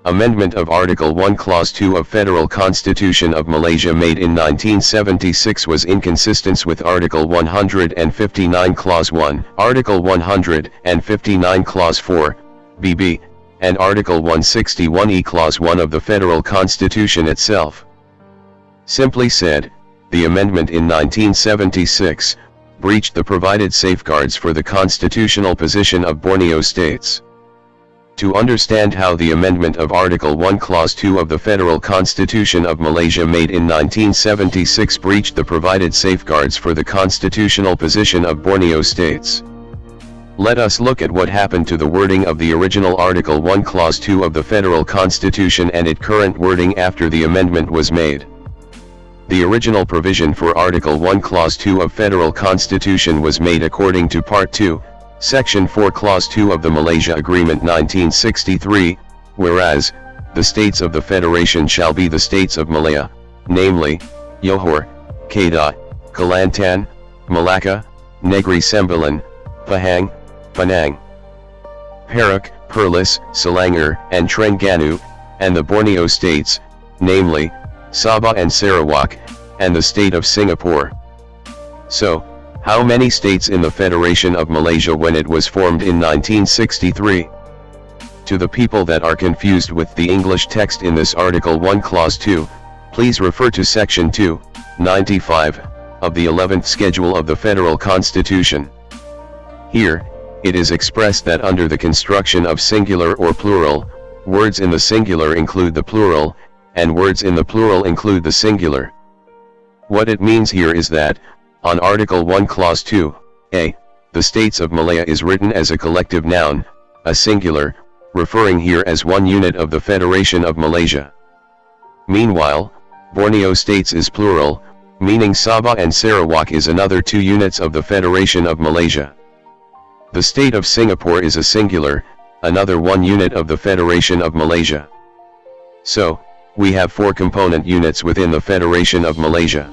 Amendment of Article 1 Clause 2 of Federal Constitution of Malaysia made in 1976 was inconsistent with Article 159 Clause 1, Article 159 Clause 4, bb, and Article 161e Clause 1 of the Federal Constitution itself. Simply said, the amendment in 1976 breached the provided safeguards for the constitutional position of Borneo states. To understand how the amendment of Article 1 Clause 2 of the Federal Constitution of Malaysia made in 1976 breached the provided safeguards for the constitutional position of Borneo states, let us look at what happened to the wording of the original Article 1 Clause 2 of the Federal Constitution and its current wording after the amendment was made. The original provision for Article 1 Clause 2 of Federal Constitution was made according to Part 2, Section 4 Clause 2 of the Malaysia Agreement 1963, whereas, the states of the Federation shall be the states of Malaya, namely, Johor, Kedah, Kelantan, Malacca, Negeri Sembilan, Pahang, Penang, Perak, Perlis, Selangor, and Terengganu, and the Borneo states, namely, Sabah and Sarawak, and the state of Singapore. So, how many states in the Federation of Malaysia when it was formed in 1963? To the people that are confused with the English text in this Article 1 Clause 2, please refer to Section 2, 95, of the 11th Schedule of the Federal Constitution. Here, it is expressed that under the construction of singular or plural, words in the singular include the plural, and words in the plural include the singular. What it means here is that, on Article 1 Clause 2, a, the states of Malaya is written as a collective noun, a singular, referring here as one unit of the Federation of Malaysia. Meanwhile, Borneo states is plural, meaning Sabah and Sarawak is another two units of the Federation of Malaysia. The state of Singapore is a singular, another one unit of the Federation of Malaysia. So, we have four component units within the Federation of Malaysia.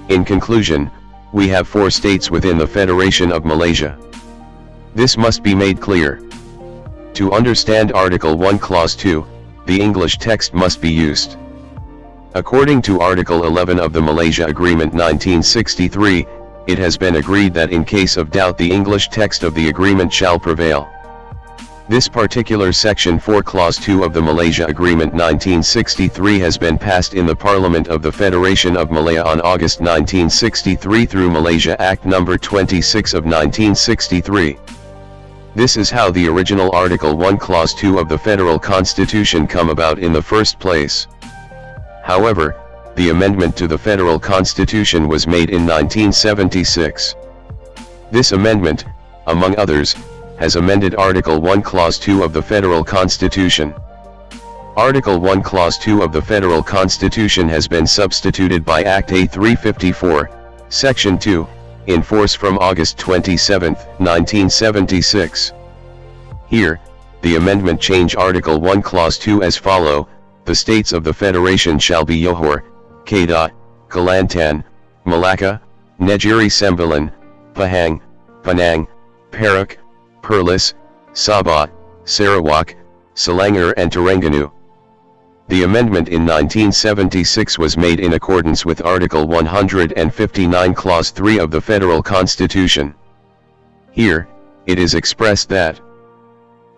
In conclusion, we have four states within the Federation of Malaysia. This must be made clear. To understand Article 1 Clause 2, the English text must be used. According to Article 11 of the Malaysia Agreement 1963, it has been agreed that in case of doubt the English text of the agreement shall prevail. This particular Section 4 Clause 2 of the Malaysia Agreement 1963 has been passed in the Parliament of the Federation of Malaya on August 1963 through Malaysia Act No. 26 of 1963. This is how the original Article 1 Clause 2 of the Federal Constitution come about in the first place. However, the amendment to the Federal Constitution was made in 1976. This amendment, among others, has amended Article 1 Clause 2 of the Federal Constitution. Article 1 Clause 2 of the Federal Constitution has been substituted by Act A 354, Section 2, in force from August 27, 1976. Here, the amendment change Article 1 Clause 2 as follow: the states of the Federation shall be Johor, Kedah, Kelantan, Malacca, Negeri Sembilan, Pahang, Penang, Perak, Perlis, Sabah, Sarawak, Selangor and Terengganu. The amendment in 1976 was made in accordance with Article 159 Clause 3 of the Federal Constitution. Here, it is expressed that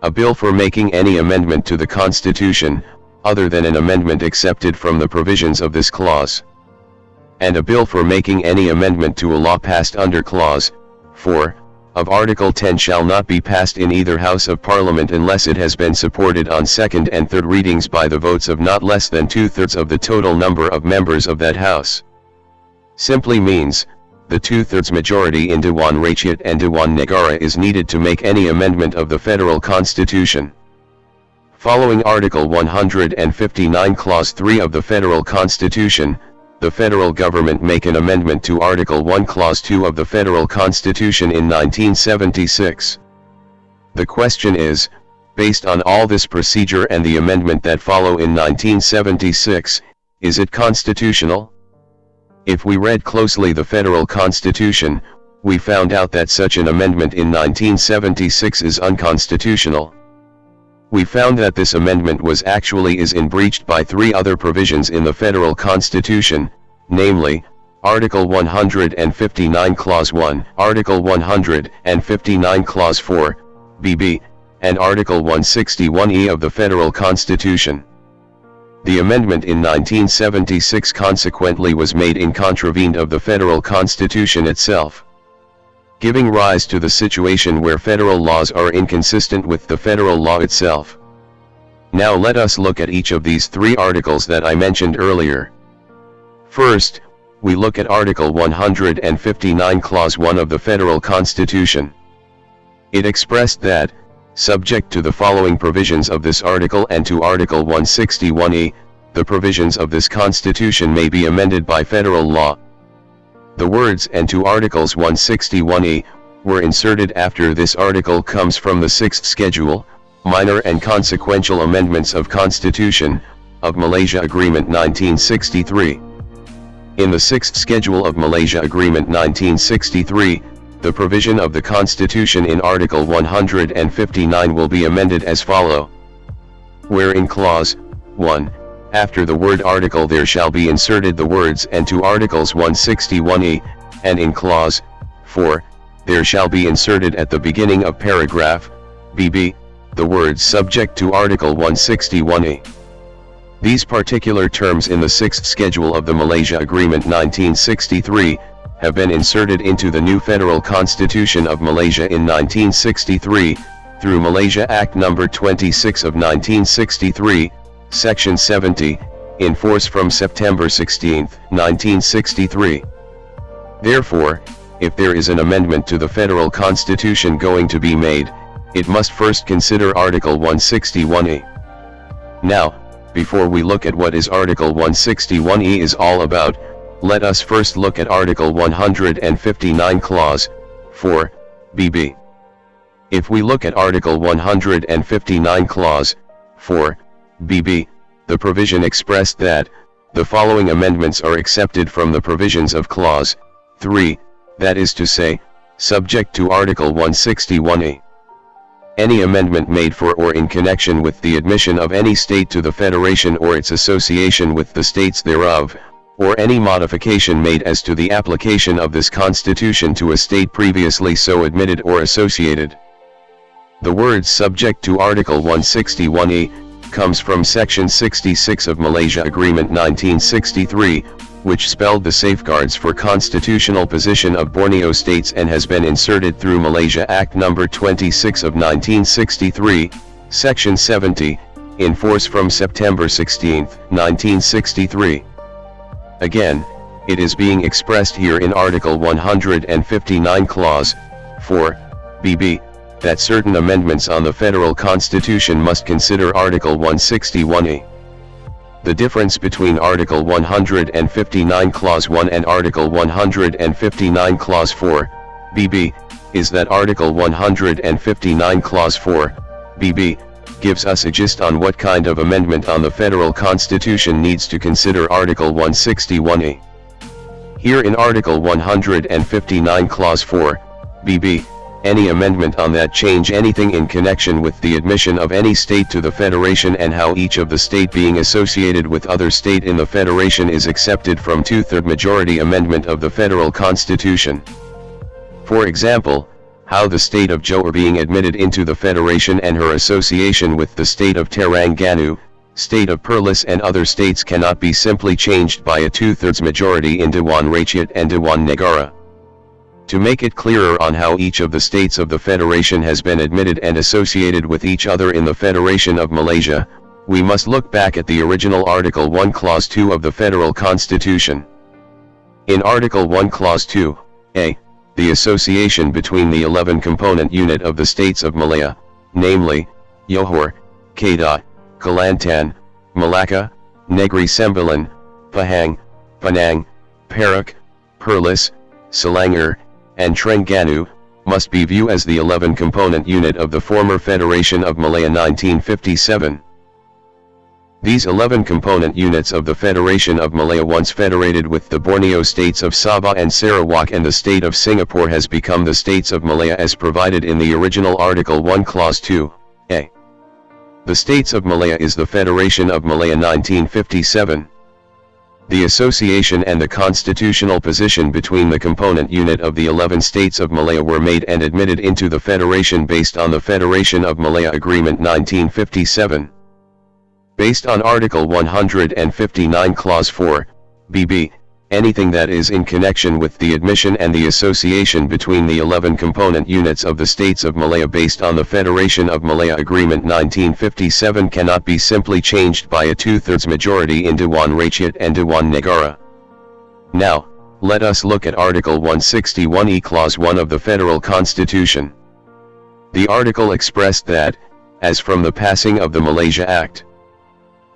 a bill for making any amendment to the Constitution, other than an amendment accepted from the provisions of this clause, and a bill for making any amendment to a law passed under Clause 4 of Article 10 shall not be passed in either House of Parliament unless it has been supported on second and third readings by the votes of not less than 2/3 of the total number of members of that House. Simply means, the 2/3 majority in Dewan Rakyat and Dewan Negara is needed to make any amendment of the Federal Constitution. Following Article 159 Clause 3 of the Federal Constitution, the federal government make an amendment to Article 1 Clause 2 of the Federal Constitution in 1976. The question is, based on all this procedure and the amendment that follow in 1976, is it constitutional? If we read closely the Federal Constitution, we found out that such an amendment in 1976 is unconstitutional. we found that this amendment was actually in breached by three other provisions in the Federal Constitution, namely, Article 159 Clause 1, Article 159 Clause 4, bb, and Article 161E of the Federal Constitution. The amendment in 1976 consequently was made in contravened of the Federal Constitution itself, giving rise to the situation where federal laws are inconsistent with the federal law itself. Now let us look at each of these three articles that I mentioned earlier. First, we look at Article 159 Clause 1 of the Federal Constitution. It expressed that, subject to the following provisions of this article and to Article 161E, the provisions of this Constitution may be amended by federal law. The words "and to Articles 161E" were inserted after this article comes from the 6th Schedule, Minor and Consequential Amendments of Constitution, of Malaysia Agreement 1963. In the 6th Schedule of Malaysia Agreement 1963, the provision of the Constitution in Article 159 will be amended as follow. Where in Clause 1, after the word article there shall be inserted the words "and to Articles 161E, and in Clause 4, there shall be inserted at the beginning of paragraph bb, the words "subject to Article 161E. These particular terms in the 6th Schedule of the Malaysia Agreement 1963, have been inserted into the new Federal Constitution of Malaysia in 1963, through Malaysia Act No. 26 of 1963, Section 70, in force from September 16, 1963. Therefore, if there is an amendment to the Federal Constitution going to be made, it must first consider Article 161E. Now, before we look at what is Article 161E is all about, let us first look at Article 159 Clause 4, bb. If we look at Article 159 Clause 4, bb, the provision expressed that, the following amendments are accepted from the provisions of Clause 3, that is to say, subject to Article 161E. Any amendment made for or in connection with the admission of any state to the Federation or its association with the states thereof, or any modification made as to the application of this Constitution to a state previously so admitted or associated. The words "subject to Article 161E" comes from Section 66 of Malaysia Agreement 1963, which spelled the safeguards for constitutional position of Borneo states and has been inserted through Malaysia Act No. 26 of 1963, Section 70, in force from September 16, 1963. Again, it is being expressed here in Article 159 Clause 4, bb, that certain amendments on the Federal Constitution must consider Article 161E. The difference between Article 159 Clause 1 and Article 159 Clause 4, bb, is that Article 159 Clause 4, bb, gives us a gist on what kind of amendment on the Federal Constitution needs to consider Article 161E. Here in Article 159 Clause 4, bb, any amendment on that change anything in connection with the admission of any state to the Federation and how each of the state being associated with other state in the Federation is accepted from 2/3 majority amendment of the Federal Constitution. For example, how the state of Johor being admitted into the Federation and her association with the state of Terengganu, state of Perlis and other states cannot be simply changed by a 2/3 majority in Dewan Rakyat and Dewan Negara. To make it clearer on how each of the states of the Federation has been admitted and associated with each other in the Federation of Malaysia, we must look back at the original Article 1 Clause 2 of the Federal Constitution. In Article 1 Clause 2, a, the association between the 11-component unit of the states of Malaya, namely, Johor, Kedah, Kelantan, Malacca, Negri Sembilan, Pahang, Penang, Perak, Perlis, Selangor, and Terengganu, must be viewed as the 11-component unit of the former Federation of Malaya 1957. These 11-component units of the Federation of Malaya once federated with the Borneo states of Sabah and Sarawak and the state of Singapore has become the states of Malaya as provided in the original Article 1 Clause 2, a. The States of Malaya is the Federation of Malaya 1957. The association and the constitutional position between the component unit of the 11 states of Malaya were made and admitted into the federation based on the Federation of Malaya Agreement 1957. Based on Article 159 Clause 4, bb, anything that is in connection with the admission and the association between the 11 component units of the states of Malaya based on the Federation of Malaya Agreement 1957 cannot be simply changed by a two-thirds majority in Dewan Rakyat and Dewan Negara. Now, let us look at Article 161E Clause 1 of the Federal Constitution. The article expressed that, as from the passing of the Malaysia Act,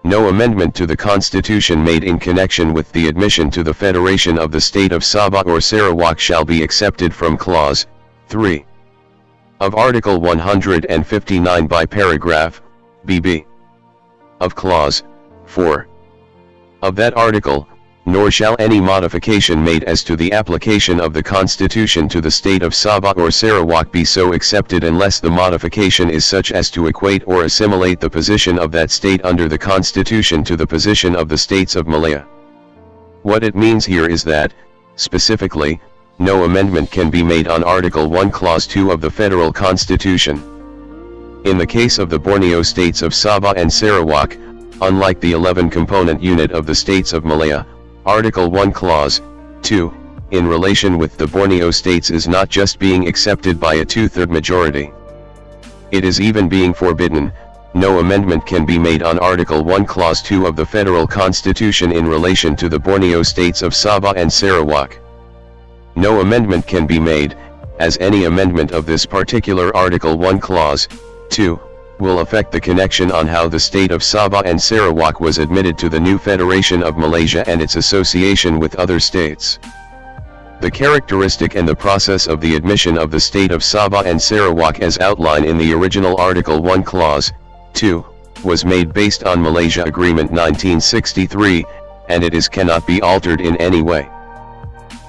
no amendment to the Constitution made in connection with the admission to the Federation of the State of Sabah or Sarawak shall be accepted from Clause 3 of Article 159 by Paragraph bb of Clause 4 of that article, nor shall any modification made as to the application of the Constitution to the State of Sabah or Sarawak be so accepted unless the modification is such as to equate or assimilate the position of that state under the Constitution to the position of the states of Malaya. What it means here is that, specifically, no amendment can be made on Article 1 Clause 2 of the Federal Constitution. In the case of the Borneo states of Sabah and Sarawak, unlike the 11 component unit of the states of Malaya, Article 1 Clause 2, in relation with the Borneo states is not just being accepted by a two-third majority. It is even being forbidden. No amendment can be made on Article 1 Clause 2 of the Federal Constitution in relation to the Borneo states of Sabah and Sarawak. No amendment can be made, as any amendment of this particular Article 1 Clause 2, will affect the connection on how the state of Sabah and Sarawak was admitted to the new Federation of Malaysia and its association with other states. The characteristic and the process of the admission of the state of Sabah and Sarawak as outlined in the original Article 1 Clause 2, was made based on Malaysia Agreement 1963, and it cannot be altered in any way.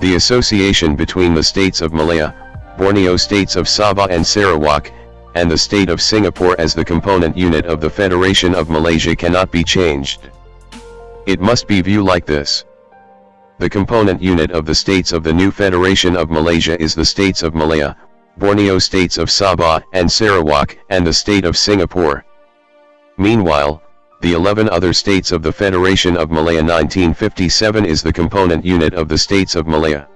The association between the states of Malaya, Borneo states of Sabah and Sarawak, and the state of Singapore as the component unit of the Federation of Malaysia cannot be changed. It must be viewed like this. The component unit of the states of the new Federation of Malaysia is the states of Malaya, Borneo states of Sabah and Sarawak, and the state of Singapore. Meanwhile, the 11 other states of the Federation of Malaya 1957 is the component unit of the states of Malaya.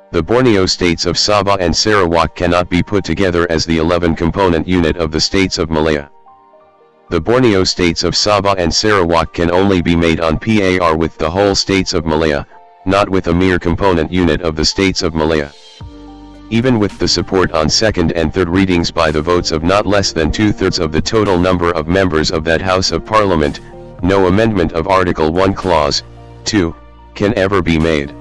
The Borneo states of Sabah and Sarawak cannot be put together as the 11 component unit of the states of Malaya. The Borneo states of Sabah and Sarawak can only be made on par with the whole states of Malaya, not with a mere component unit of the states of Malaya. Even with the support on second and third readings by the votes of not less than two-thirds of the total number of members of that House of Parliament, no amendment of Article 1 Clause 2 can ever be made.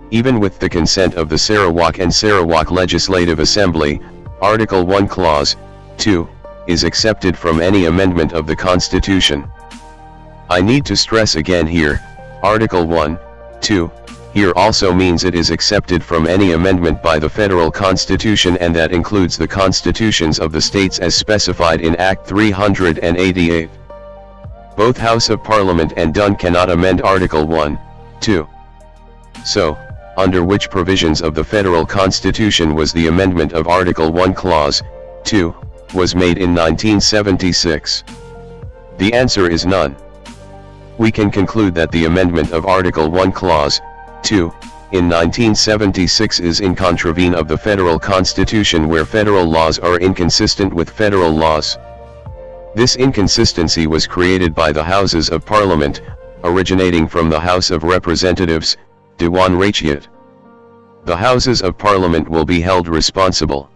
Even with the consent of the Sarawak and Sarawak Legislative Assembly, Article 1 Clause 2 is accepted from any amendment of the Constitution. I need to stress again here, Article 1, 2, here also means it is accepted from any amendment by the Federal Constitution, and that includes the constitutions of the states as specified in Act 388. Both House of Parliament and Dun cannot amend Article 1, 2. So, under which provisions of the Federal Constitution was the amendment of Article 1 Clause 2 was made in 1976? The answer is none. We can conclude that the amendment of Article 1 Clause 2 in 1976 is in contravene of the Federal Constitution, where federal laws are inconsistent with federal laws. This inconsistency was created by the Houses of Parliament, originating from the House of Representatives, Dewan Rakyat. The Houses of Parliament will be held responsible.